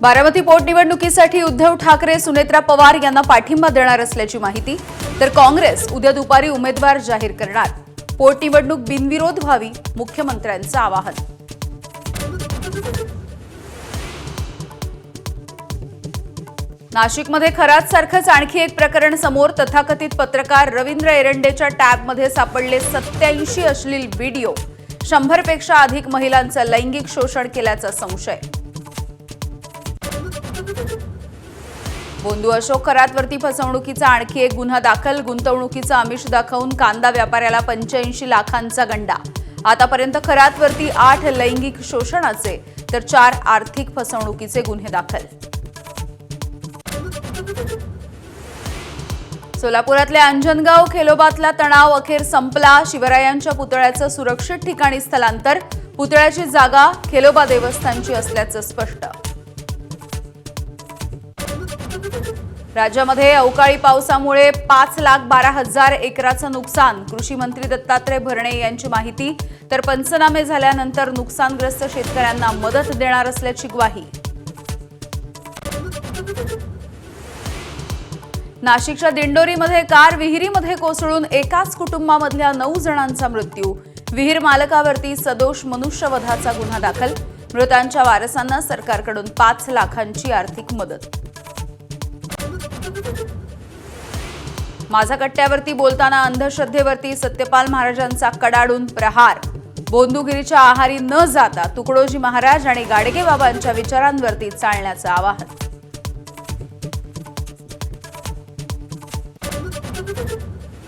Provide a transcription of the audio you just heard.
बारामती पोटनिवडणुकीसाठी उद्धव ठाकरे सुनेत्रा पवार यांना पाठिंबा देणार असल्याची माहिती, तर काँग्रेस उद्या दुपारी उमेदवार जाहीर करणार। पोटनिवडणूक बिनविरोध व्हावी, मुख्यमंत्र्यांचं आवाहन। नाशिकमध्ये खरातसारखंच आणखी एक प्रकरण समोर। तथाकथित पत्रकार रवींद्र एरंडेच्या टॅबमध्ये सापडले 87 अश्लील व्हिडिओ। 100 पेक्षा अधिक महिलांचं लैंगिक शोषण केल्याचा संशय। बोंधू अशोक खरातवरती फसवणुकीचा आणखी एक गुन्हा दाखल। गुंतवणुकीचा आमिष दाखवून कांदा व्यापाऱ्याला 85 लाखांचा गंडा। आतापर्यंत खरातवरती 8 लैंगिक शोषणाचे तर 4 आर्थिक फसवणुकीचे गुन्हे दाखल। सोलापुरातल्या अंजनगाव खेलोबातला तणाव अखेर संपला। शिवरायांच्या पुतळ्याचं सुरक्षित ठिकाणी स्थलांतर। पुतळ्याची जागा खेलोबा देवस्थानची असल्याचं स्पष्ट। राज्यामध्ये अवकाळी पावसामुळे 5,12,000 एकराचं नुकसान। कृषी मंत्री दत्तात्रय भरणे यांची माहिती, तर पंचनामे झाल्यानंतर नुकसानग्रस्त शेतकऱ्यांना मदत देणार असल्याची ग्वाही। नाशिकच्या दिंडोरीमध्ये कार विहिरीमध्ये कोसळून एकाच कुटुंबामधल्या 9 जणांचा मृत्यू। विहीर मालकावरती सदोष मनुष्यवधाचा गुन्हा दाखल। मृतांच्या वारसांना सरकारकडून 5 लाखांची आर्थिक मदत। माझा कट्ट्यावरती बोलताना अंधश्रद्धेवरती सत्यपाल महाराजांचा कडाडून प्रहार। बोंधुगिरीच्या आहारी न जाता तुकडोजी महाराज आणि गाडगे बाबांच्या विचारांवरती चालण्याचं आवाहन।